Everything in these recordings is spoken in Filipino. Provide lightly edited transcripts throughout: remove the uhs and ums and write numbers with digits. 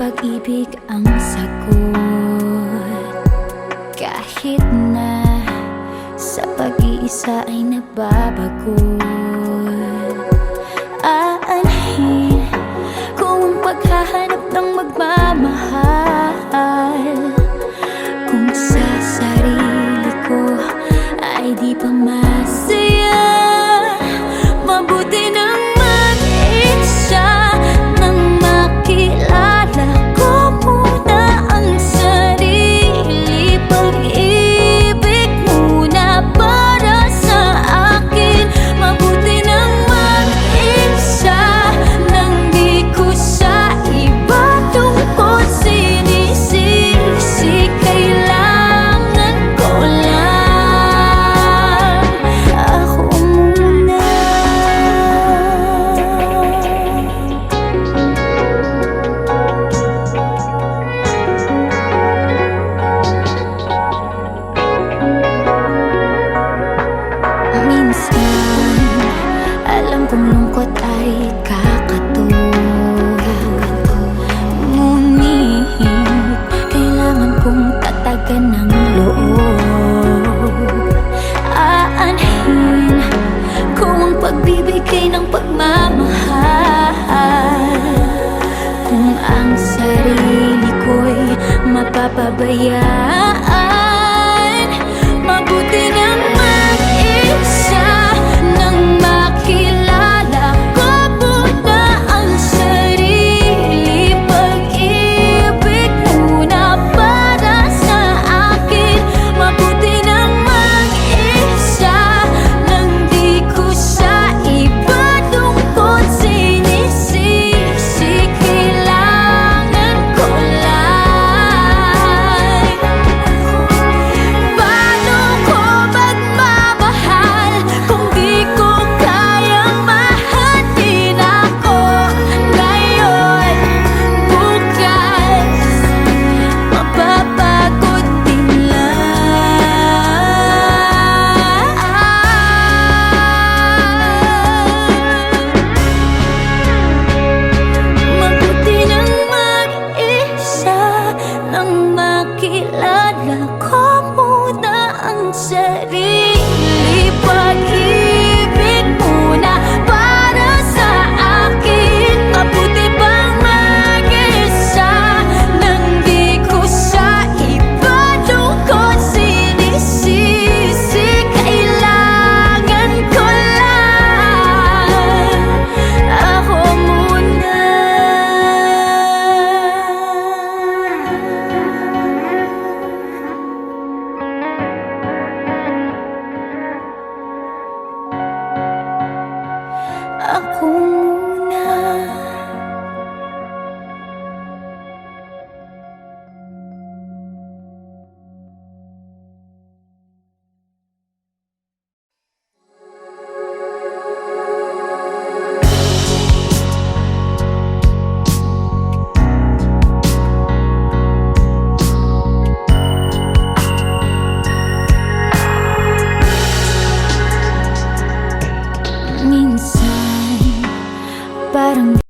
pag-ibig ang sagot. Kahit na sa pag-iisa ay nababago, aanhin ko ang paghahanap ng magmamahal. Kung sa sarili ko ay di pa masaya, mabuti nang mag-isa nang makilala ko muna ang sarili. Pag-ibig muna para sa akin. Mabuti nang mag-isa nang di ko sa iba tungkol sinisisi. Kailangan ko lang ako muna. Minsan, alam kong lungkot ay kakatulad, ngunit kailangan kong tatagan ng loob. Aanhin ko ang pagbibigay ng pagmamahal. Kung ang sarili ko'y mapapabayaan, mabuti nang mag-isa nang makilala ko muna ang sarili. Pag-ibig muna para sa akin. Mabuti nang mag-isa nang di ko sa iba tungkol sinisisi. Kailangan ko lang. Paano ko magmamahal kung di ko kayang mahalin ako ngayon? Bukas, mapapagod din lang. Mabuti nang mag-isa nang makilala ko muna ang sarili. Pag-ibig muna para sa akin. Mabuti bang mag-isa nang di ko sa iba tungkol sinisisi. Kailangan ko lang ako muna. Ako muna. Minsan, parang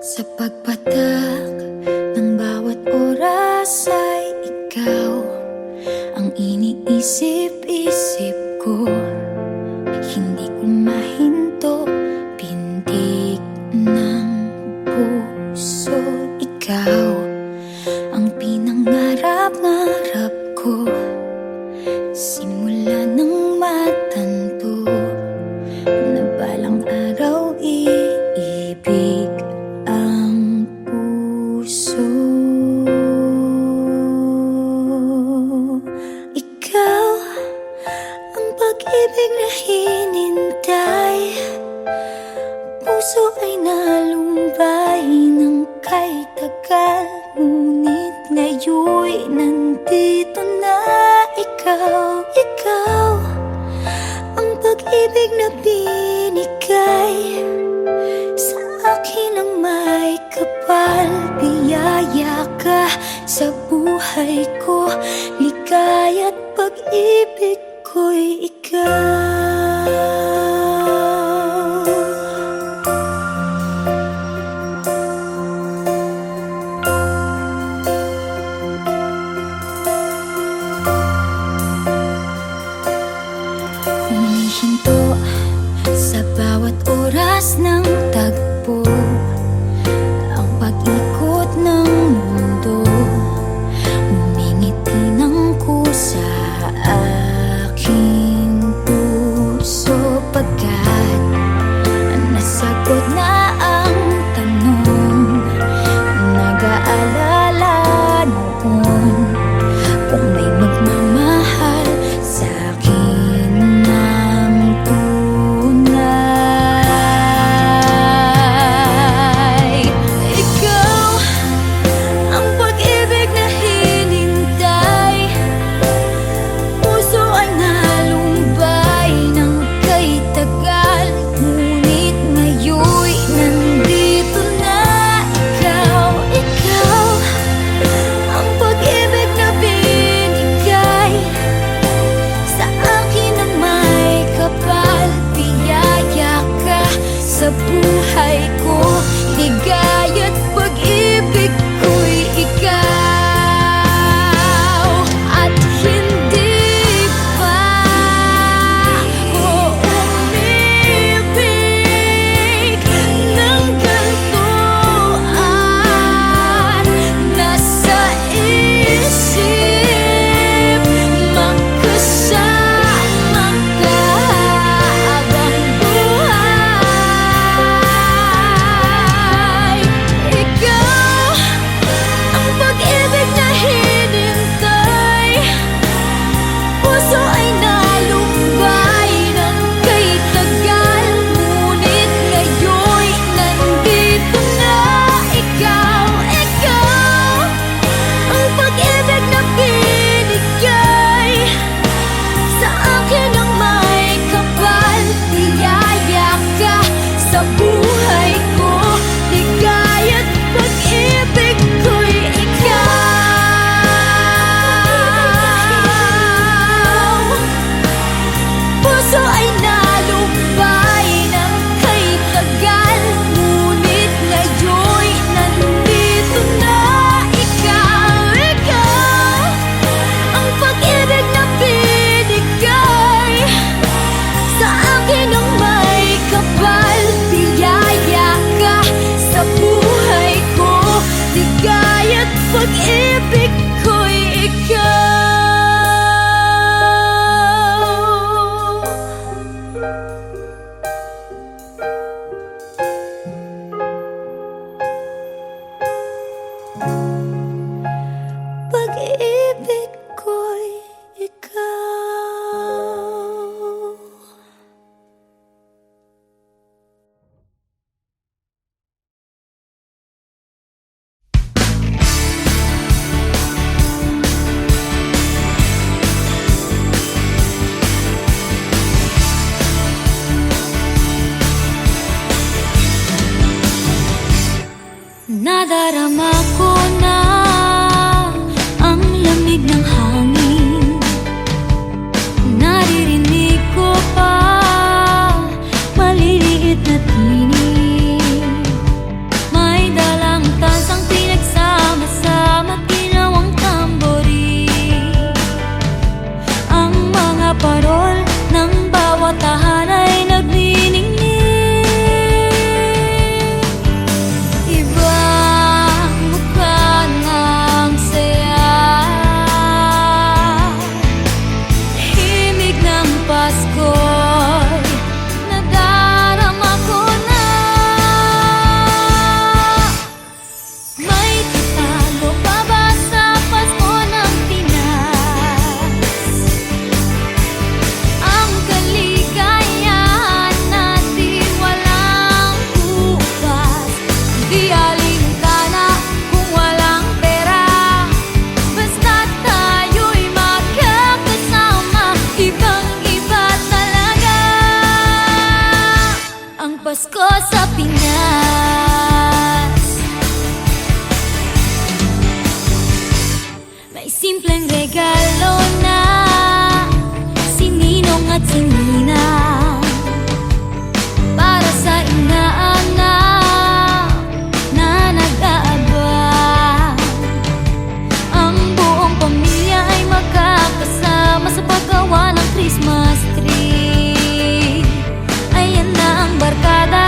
sa pagpatak ng bawat oras ay ikaw ang iniisip-isip ko. Hindi ko mahinto, pintig ng puso. Ikaw ang pinangarap-ngarap ko, simula nang matanto na balang araw iibig ang puso. Ikaw ang pag-ibig na hinintay, puso ay nalumbay ng kay tagal. Ngunit ngayon'y nandito na ikaw. Ikaw ang pag-ibig na binigay sa akin ang may kapal. Wakas ng tagpo ang pag-ikot ng mundo. Umingiti ng kusa aking puso, pagkat nasagot na ang tanong. Nag-aalala noon kung may magmamahal sa akin ng tunay. Ikaw ang pag-ibig na hinintay. Puso ay nalumbay ng kay tagal, ngunit ngayon'y nandito na ikaw. Ikaw ang pag-ibig na binigay sa akin na may kapal. Biyaya ka sa buhay ko, ligaya't pag-ibig ko'y ikaw. At hindi pa ako umibig ng ganito, at nasa isip magkasama ka habang buhay. Ikaw ang pag-ibig na hinintay. Puso ay nalumbay ng kay tagal, ngunit ngayon'y nandito na ikaw. Ikaw ang pag-ibig na binigay sa akin ng may kapal. Biyaya ka sa buhay ko, ligaya't pag-ibig ko'y ikaw. Puso ay nalumbay ng kay tagal, ngunit ngayon'y nandito na ikaw. Ikaw ang pag-ibig na binigay sa akin ng may kapal. Biyaya ka sa buhay ko, ligaya't pag-ibig ko'y ikaw. Pag-ibig ko'y ikaw. Nadarama ko na ang lamig ng hangin. Naririnig ko pa maliliit na tinig. May dalang tansang pinagsama-sama, ginawang tamborin. Ang mga parol ng bawat tahan ay nagniningning. Ibang mukha ng saya, himig ng Pasko'y nadarama ko na. May tatago pa ba sa Pasko ng Pinas? Ang kaligayahan natin walang bukas. Di alintana kung walang pera, basta't tayo'y magkakasama. Ibang-iba talaga ang Pasko sa Pinas. May simpleng regalo na sininong at sininang para sa inaanak na nag-aabang. Ang buong pamilya ay magkakasama sa paggawa ng Christmas tree. Ayan na ang barkada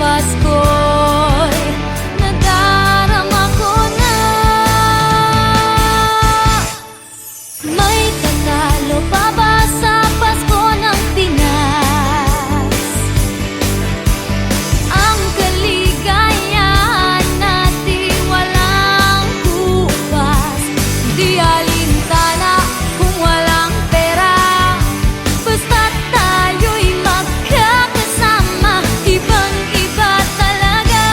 Pasko'y nadarama ko na. May tatalo pa ba sa Pasko ng Pinas? Ang kaligayahan natin walang bukas. Di alintana kung walang pera, basta't tayo'y magkakasama. Ibang-iba talaga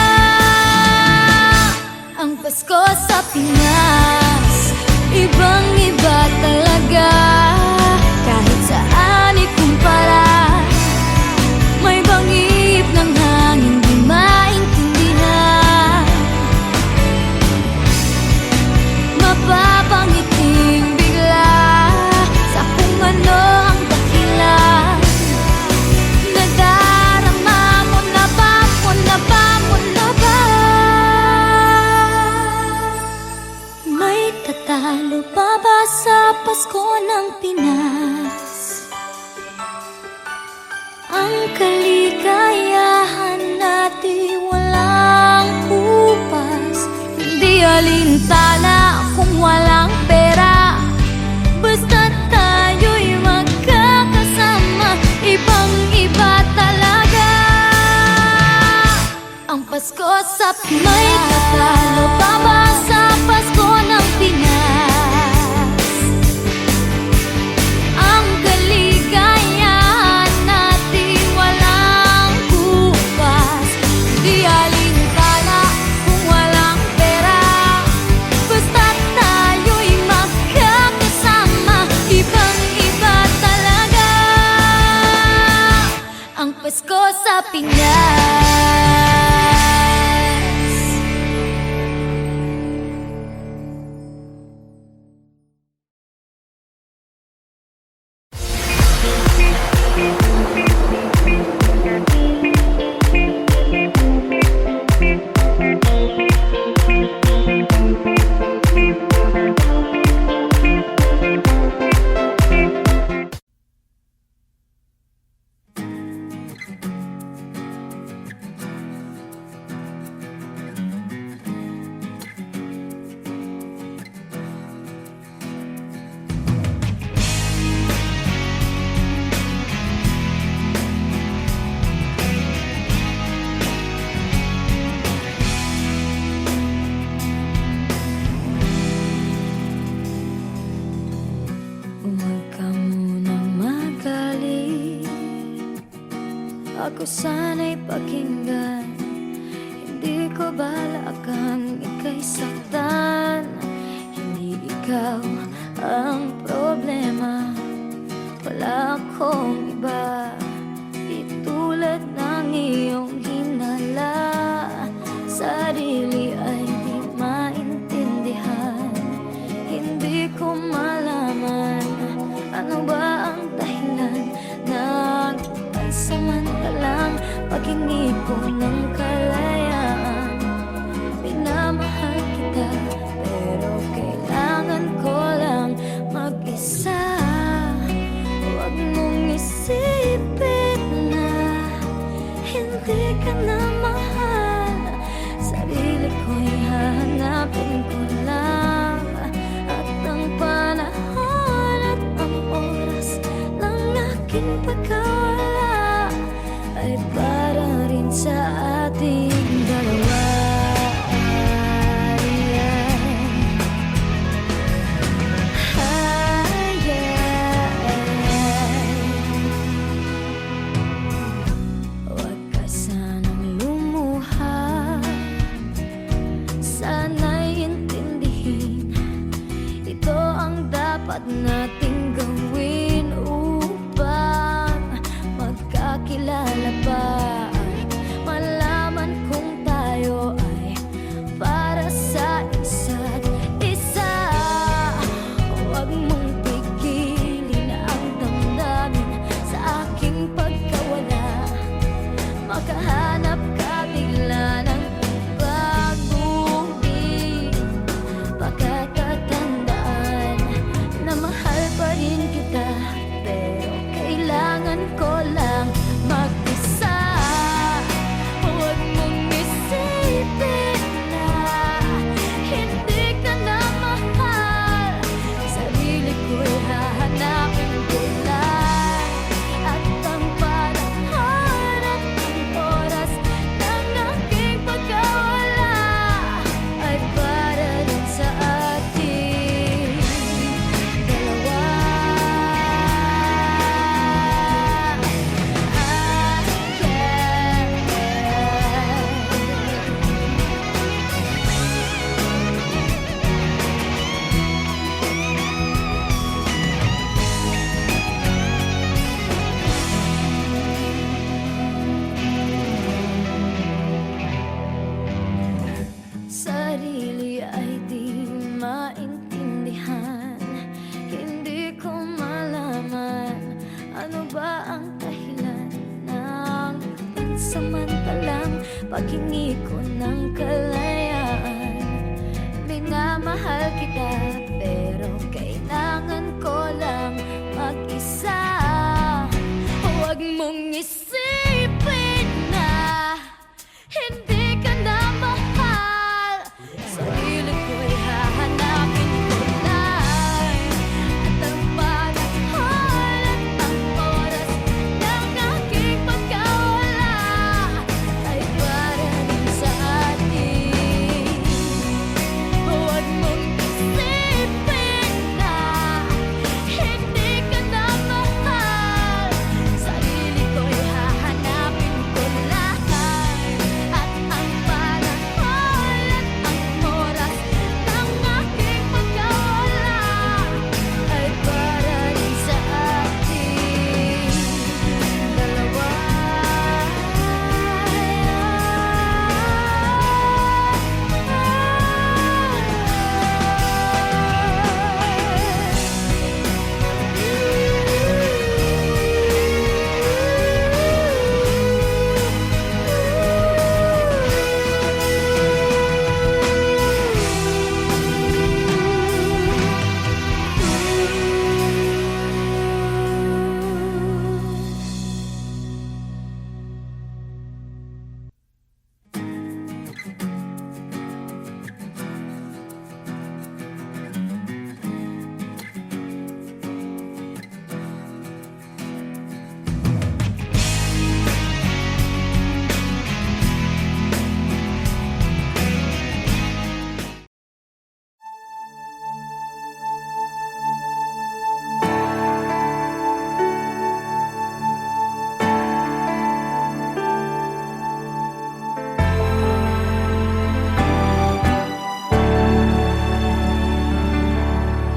ang Pasko sa Pinas. Ibang-iba talaga. Kahit saan ikumpara, may bangib ng hangin di maintindihan. Mapapangiting bigla sa kung ano ang dahilan. Nadarama mo na ba, mo na ba, mo na ba? May tatalo pa ba sa Pasko ng Pinas? Ang kaligayahan natin walang bukas. Hindi alintana kung walang pera, basta't tayo'y magkakasama. Ibang-iba talaga ang Pasko sa Pinas. May tatalo pa ba sa Pasko ng Pinas? Ang kaligayahan natin walang bukas. Di alintana kung walang pera, basta't tayo'y magkakasama. Ibang-iba talaga ang Pasko sa Pinas. Huwag ka munang magalit, ako sana'y pakinggan. Hindi ko balakang ika'y saktan. Hindi ikaw ang problema, wala akong iba. Itulad ng iyong hinala, sarili ay di maintindihan. Hindi ko malaman ano ba ang dahilan ng pansamantalang paghingi ko ng kalayaan. Minamahal kita, pero kailangan ko lang mag-isa. Huwag mong isipin na hindi ka na mahal. Sarili ko'y hahanapin ko lang, at ang panahon at ang oras ng aking pagkawala ay para rin sa ating dalawa. Huwag ka sanang lumuha, sana'y intindihin. Ito ang dapat nating gawin upang magkakilala pa. Malaman kung tayo ay para sa isa't isa. Huwag mong pigilin ang damdamin sa aking pagkawala. Makahanap ka bigla ng pag-uwi. Pagkakatandaan na mahal pa rin kita, pero kailangan ko lang mag-isa. Huwag samantalang paghingi ko ng kalayaan. Minamahal kita pero kailangan ko lang mag-isa. Huwag mong isipin na hindi ka na mahal. Sarili ko'y hahanapin ko lang. At ang panahon at ang oras ng aking pagkawala ay para rin sa atin. Huwag mong isipin na hindi ka na mahal. Sarili ko'y hahanapin ko lang. At ang panahon at ang oras ng aking pagkawala ay para rin sa ating dalawa.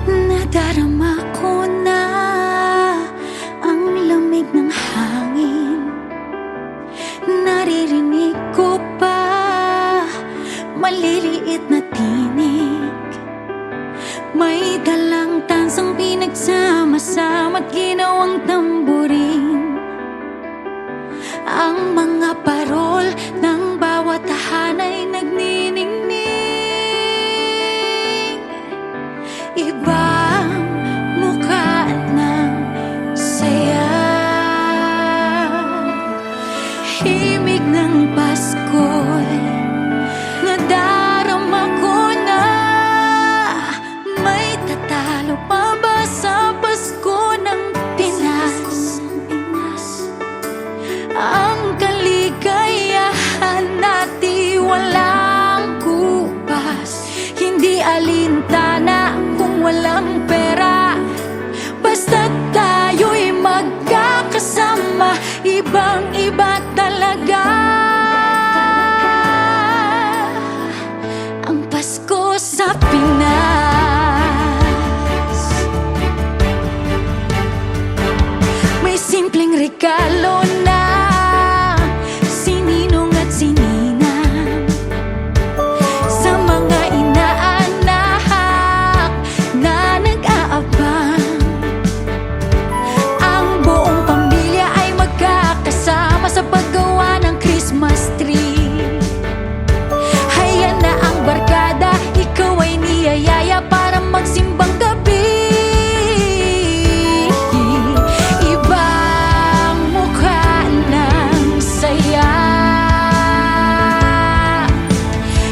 Nadarama ko na ang lamig ng hangin. Naririnig ko pa maliliit na tinig. May dalang tansang pinagsama-sama't ginawang tamburin. Ang mga parol ng bawat tahanay nagniningning. Ibang mukha ng saya, himig ng Pasko'y nadarama ko na. May tatalo pa ba sa Pasko ng Pinas? Ang kaligayahan natin walang kupas, hindi alintana kung walang pera. Basta't tayo'y magkakasama, ibang-iba talaga ang Pasko sa Pinas. May simpleng regalo na sininong at sininang sa mga inaanak na nag-aabang. Ang buong pamilya ay magkakasama sa paggawa ng Christmas tree. Hayan na ang barkada, ikaw ay niyayaya para magsimbang gabi. Ibang mukha ng saya,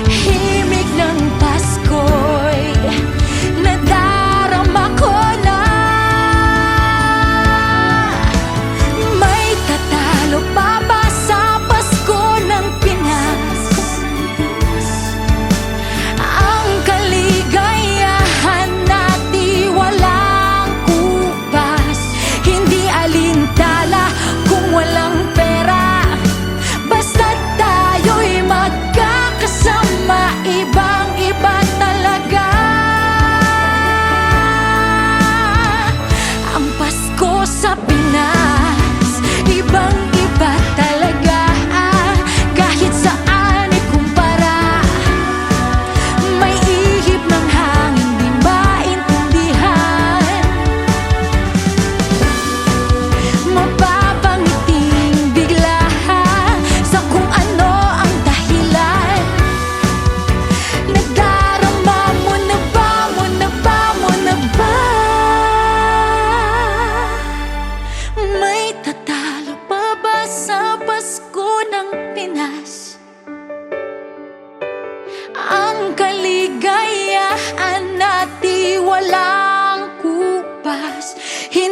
himig ng Pasko'y nadarama ko na. May tatalo pa ba sa Pasko ng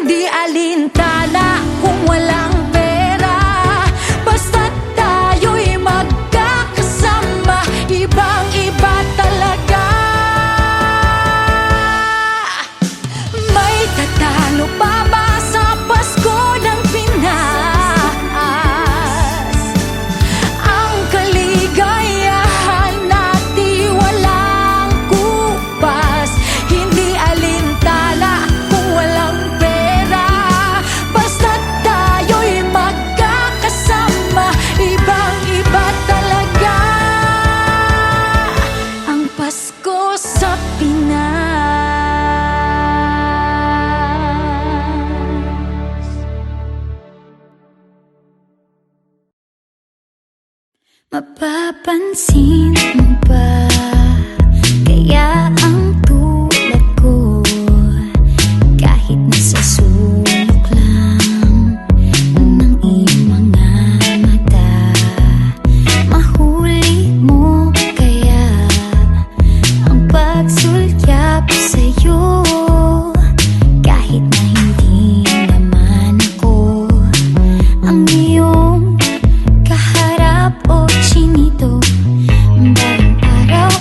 Hindi alintana kung walang pera, basta't tayo'y magkakasama, ibang-iba talaga. May tatalo pa ba sa Pasko ng Pinas? Ang kaligayahan natin walang kupas. Hindi alintana kung walang pera, basta't tayo'y magkakasama, ibang-iba talaga ang Pasko sa Pinas. Mapapansin mo ba kaya ang tulad ko, kahit nasa sulok lang ng iyong mga mata, mahuli mo kaya ang pagsulyap sa'yo, kahit na hindi naman ako ang iyong kaharap o chinito. Bawat araw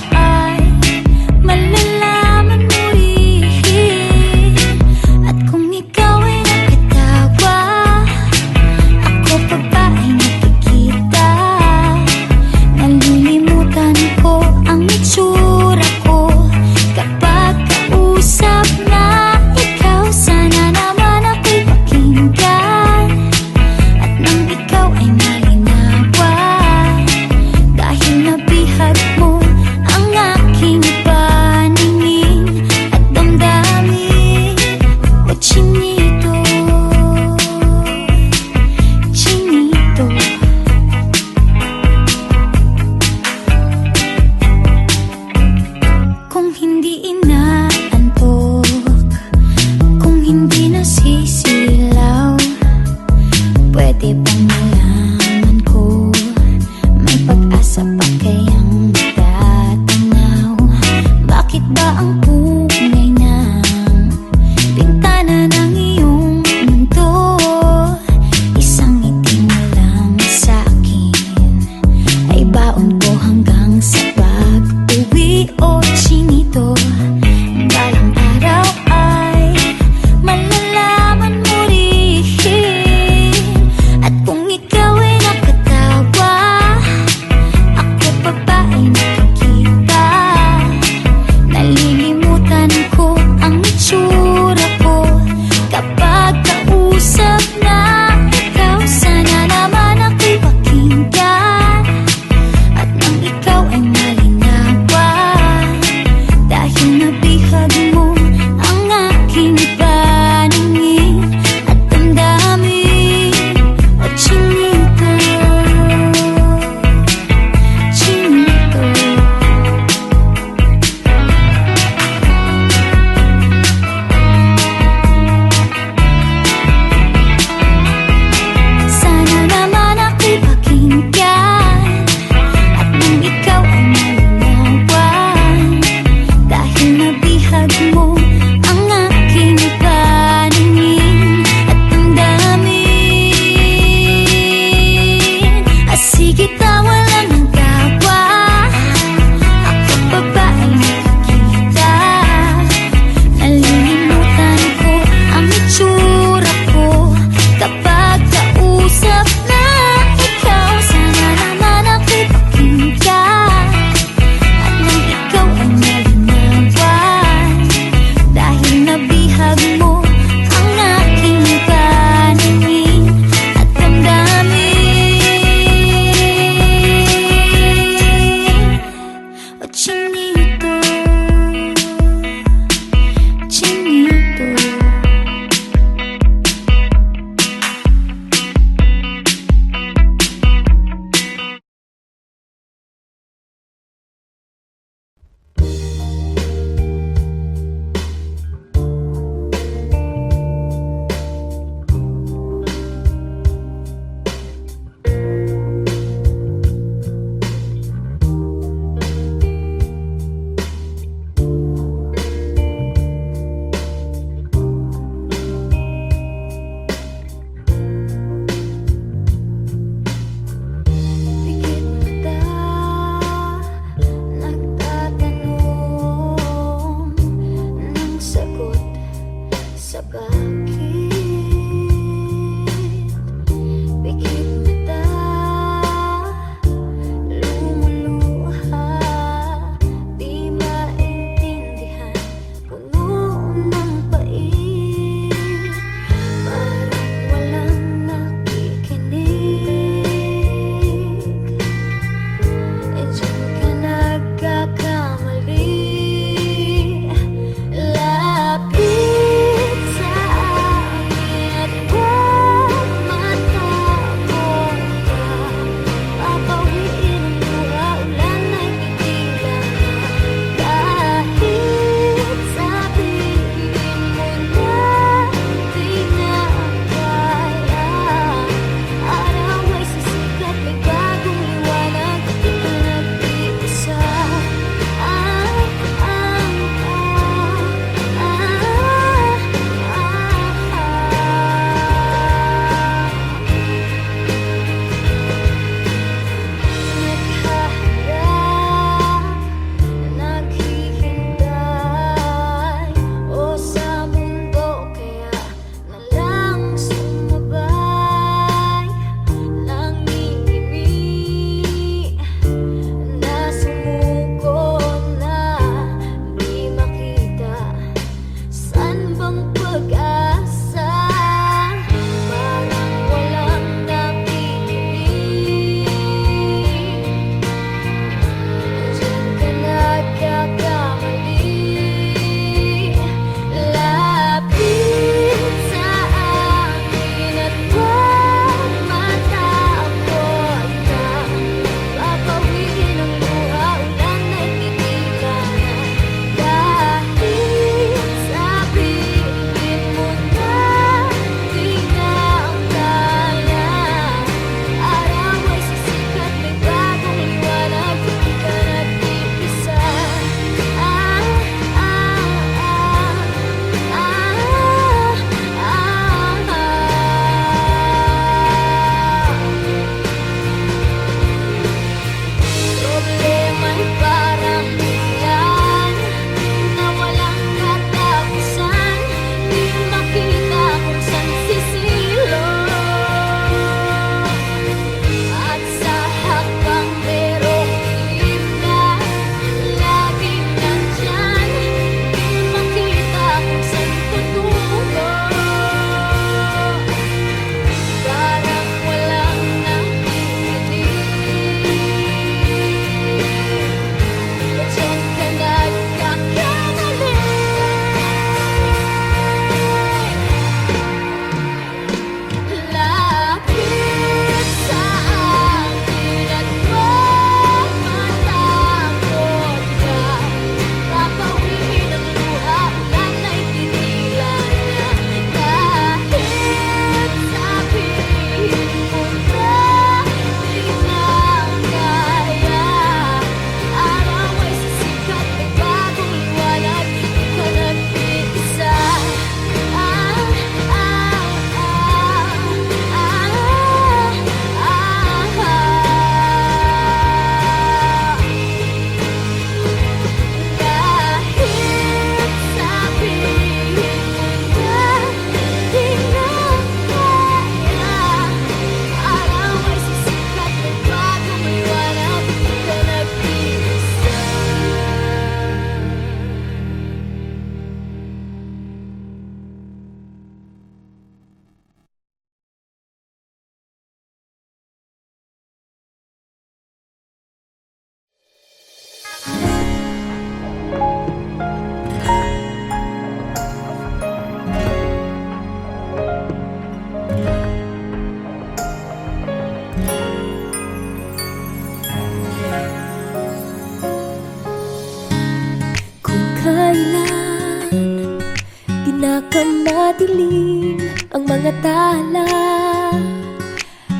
madilim ang mga tala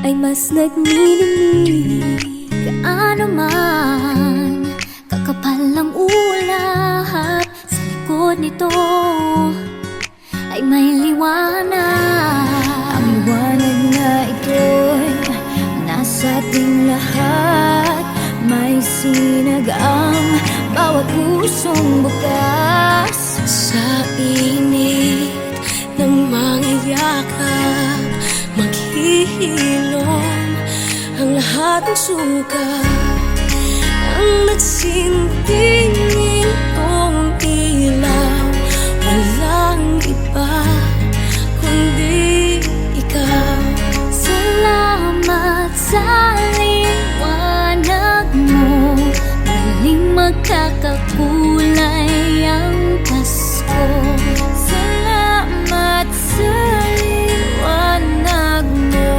ay mas nagniningning. Gaano man kakapal ang ulap, sa likod nito ay may liwanag. Ang liwanag na ito'y nasa ating lahat. May sinag ang bawat pusong bukas. Sa init ng mga yakap, maghihilom ang lahat ng suka. Ang nagsinting itong ilaw, walang iba kundi ikaw. Salamat sa liwanag mo, muling magkakakulay ang Pasko. Salamat sa liwanag mo,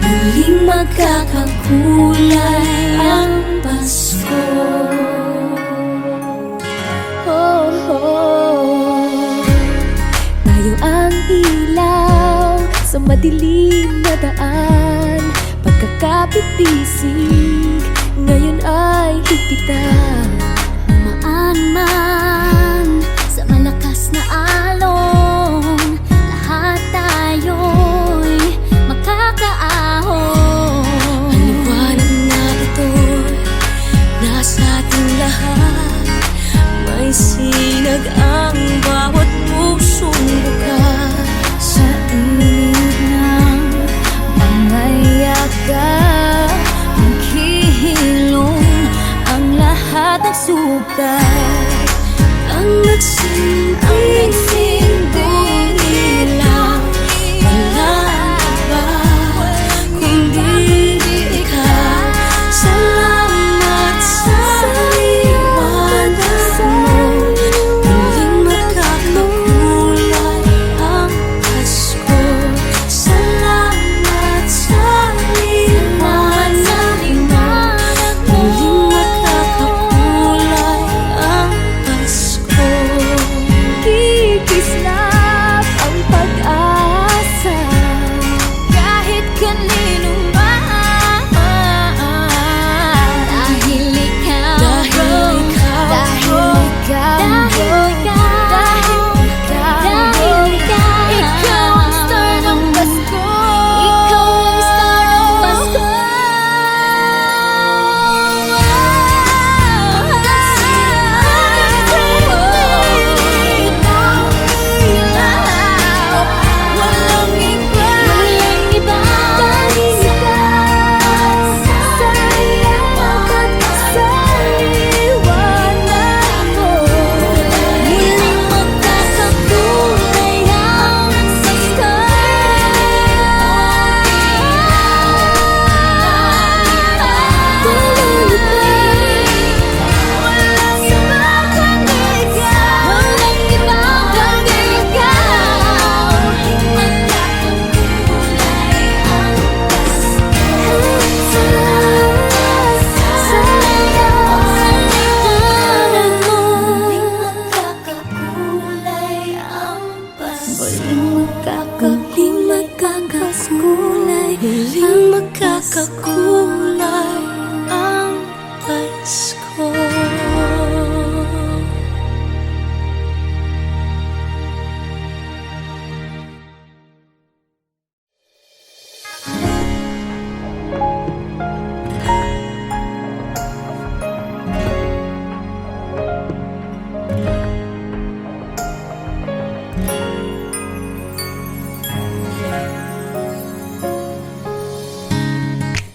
muling magkakakulay ang Pasko. Oh, oh. Tayo ang ilaw sa madilim na daan. Pagkakapit-bisig ngayon ay higpitan. Maan man sa malakas na alon, lahat tayo'y makakaahon. Ang liwanag na ito'y nasa ating lahat. May sinag ang bawat pusong bukas. Sa init ng mga yakap, maghihilom ang lahat ng sukat. Ang nagsinting ilaw, walang iba kundi ikaw. Salamat sa liwanag mo, muling magkakakulay ang Pasko. Salamat sa liwanag mo, muling magkakakulay ang Pasko. Kikislap ang pag-asa kahit kanino man. Dahil ikaw, dahil ikaw, dahil ikaw, ikaw ang star ng Pasko. Ikaw ang star ng Pasko. Walang iba, walang iba, dahil ikaw sa liwanag mo, muling magkakakulay ang Pasko. Walang iba kundi ikaw, walang iba kundi ikaw, muling magkakakulay ang Pasko. Sa liwanag mo, muling magkakakulay ang Pasko. Muling magkakakulay, muling magkakakulay ang Pasko.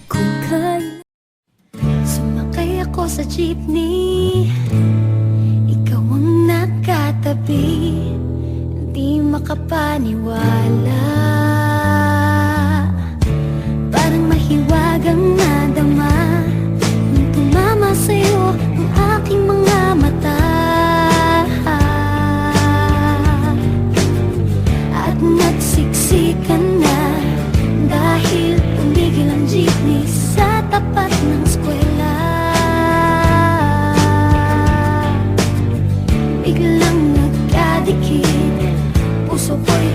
Kung kailan sumakay ako sa jeepney, ikaw ang nakatabi, di makapaniwala. Parang mahiwagang nadama nung tumama sa'yo ang aking mga mata. At nagsiksikan na dahil tumigil ang jeepney sa tapat ng eskwela. Biglang nagkadikit, puso ko'y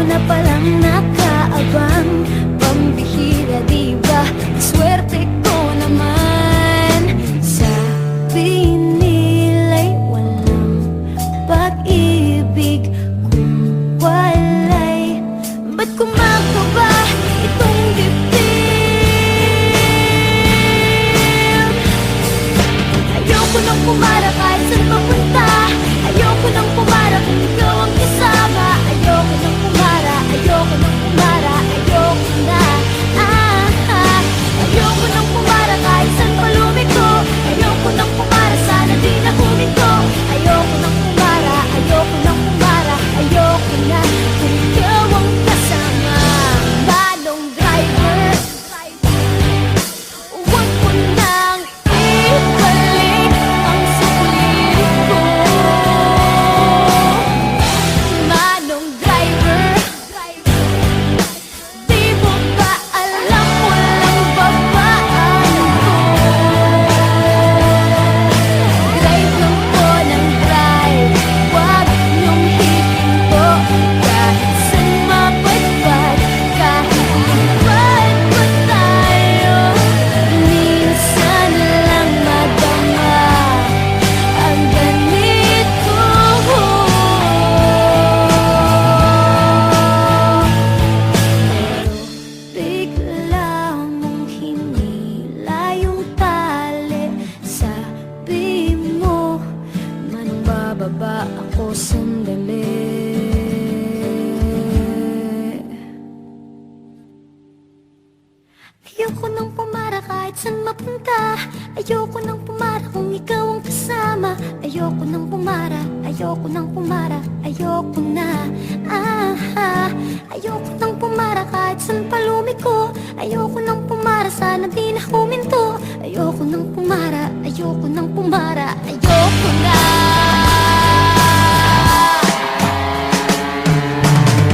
na palang nakaabang. Pambihira diba, swerte ko naman. Sabi nila'y walang pag-ibig kung walay. Ba't kumakaba itong dibdib? Ayoko nang pumara kahit saan papunta. Ayoko nang pumara kung ikaw ang kasama. Ayoko nang pumara, ayoko nang pumara, ayoko na. Ayoko nang pumara kahit saan palumiko. Ayoko nang pumara, sana di na huminto. Ayoko nang pumara, ayoko nang pumara, ayoko na. Kung ikaw ang kasama, manong driver, huwag mo nang ibalik ang sulit ko. Manong driver, di mo ba alam walang babaan ko? Drive lang po ng drive, huwag niyong hihinto. Kahit saan mapadpad, kahit lipad pa tayo, minsan lang madama ang ganito. Bigla mong hinila yung tali. Sabi mo, manong bababa ako sandali. Ayoko nang pumara kahit saan mapunta. Ayoko nang pumara kung ikaw ang kasama. Ayoko nang pumara, ayoko nang pumara, ayoko na. Ayoko nang pumara kahit saan palumiko. Ayoko nang pumara, sana di na huminto. Ayoko nang pumara, ayoko nang pumara, ayoko na.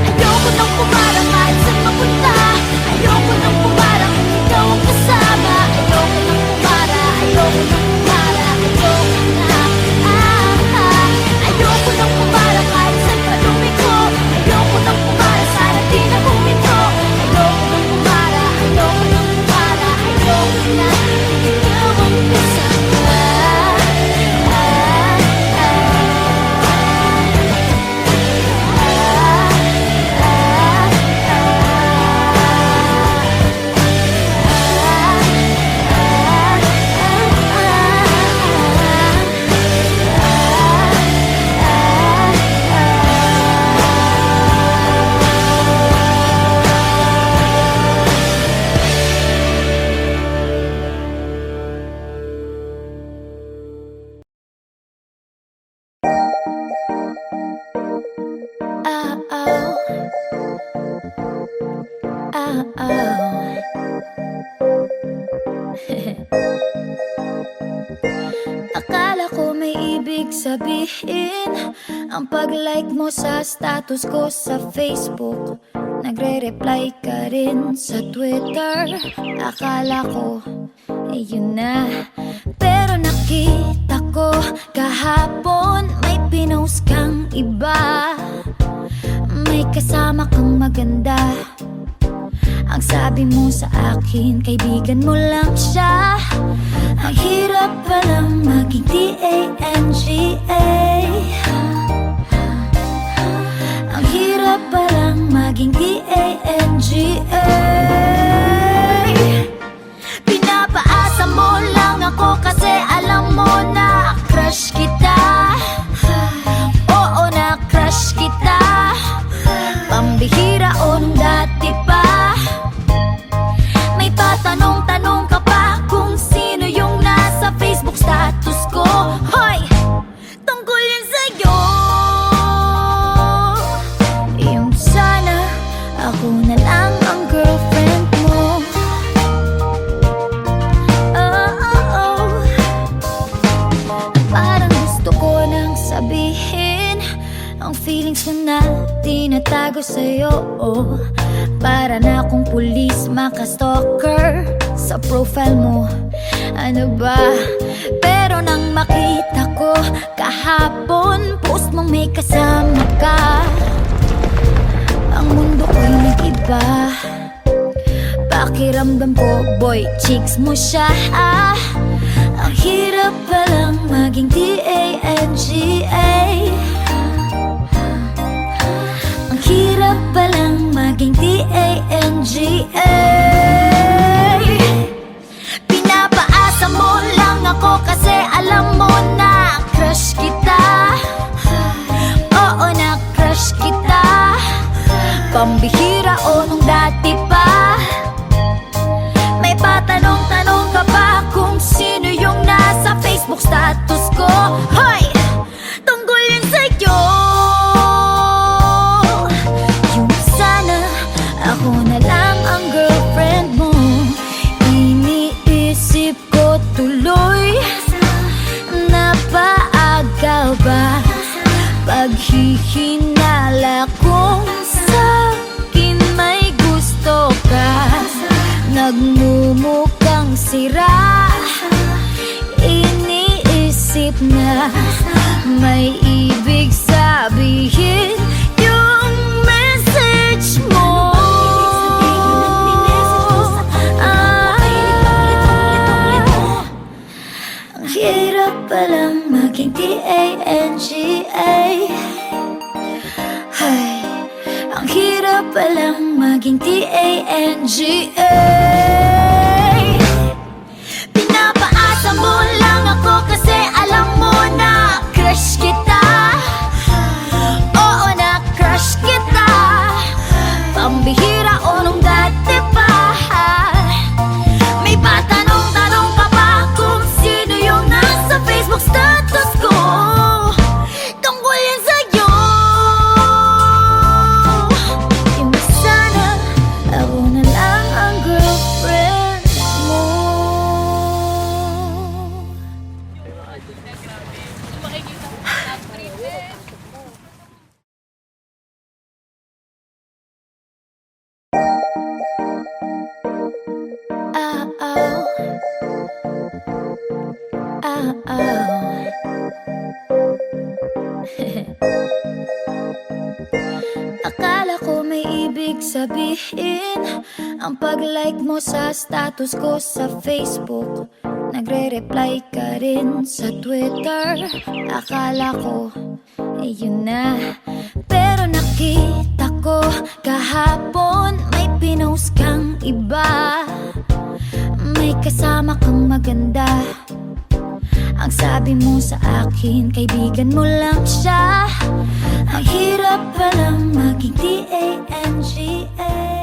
Ayoko nang pumara kahit saan mapunta. Ayoko nang pumara kung ikaw ang kasama. Ayoko nang pumara, ayoko nang pumara, ayoko na. Ayoko nang pumara kahit saan palumiko. Ayoko nang pumara, sana di na huminto. Ayoko nang pumara, ayoko nang pumara, ayoko na. Ikaw ang kasama. Akala ko may ibig sabihin ang pag-like mo sa status ko sa Facebook. Nagre-reply ka rin sa Twitter. Akala ko, yun na. Pero nakita ko kahapon may pinost kang iba. May kasama kang maganda. Ang sabi mo sa akin, kaibigan mo lang siya. Ang hirap palang maging D-A-N-G-A. Ang hirap palang maging D-A-N-G-A. Pinapaasa mo lang ako kasi alam mo na crush kita. Oo, na crush kita. Pambihira o nung dati pa. May patanong-tanong ka pa kung sino yung nasa Facebook status ko. Hoy! Tungkol yun sa'yo. Yung sana ako na lang ang girlfriend mo. Parang gusto ko nang sabihin ang feelings ko na tinatago sa'yo. Para na akong pulis, maka-stalker sa profile mo. Ano ba? Pero nang makita ko kahapon, post mong may kasama ka. Ang ba? Pakiramdam ko, boy, chicks mo siya. Ang hirap palang maging T-A-N-G-A. Ang hirap palang maging T-A-N-G-A. Pinapaasa mo lang ako kasi alam mo na crush kita. Oo, na crush kita. Pambihira o nung dati pa. May patanong-tanong ka ba kung sino yung nasa Facebook status ko? Hoy! Tungkol yun sa'yo. Yung sana ako na lang ang girlfriend mo. Iniisip ko tuloy, napaaga ba paghihinala kung sa'kin may gusto ka? Nagmumukhang sira, iniisip na may ibig sabihin yung message mo. Ang hirap palang maging T-A-N-G-A. Ay, ang hirap palang maging T-A-N-G-A. Pinapaasa mo lang ako kasi alam mo na crush kita. Oo, na crush kita. Pambihira o nung dati pa. May patanong-tanong ka ba kung sino yung nasa Facebook status ko? Tungkol yan sa'yo. Yung sana ako na lang ang girlfriend mo. Akala ko may ibig sabihin ang pag-like mo sa status ko sa Facebook. Nagre-reply ka rin sa Twitter. Akala ko, yun na. Pero nakita ko kahapon may pinost kang iba. May kasama kang maganda. Ang sabi mo sa akin, kaibigan mo lang siya. Ang hirap palang maging T-A-N-G-A.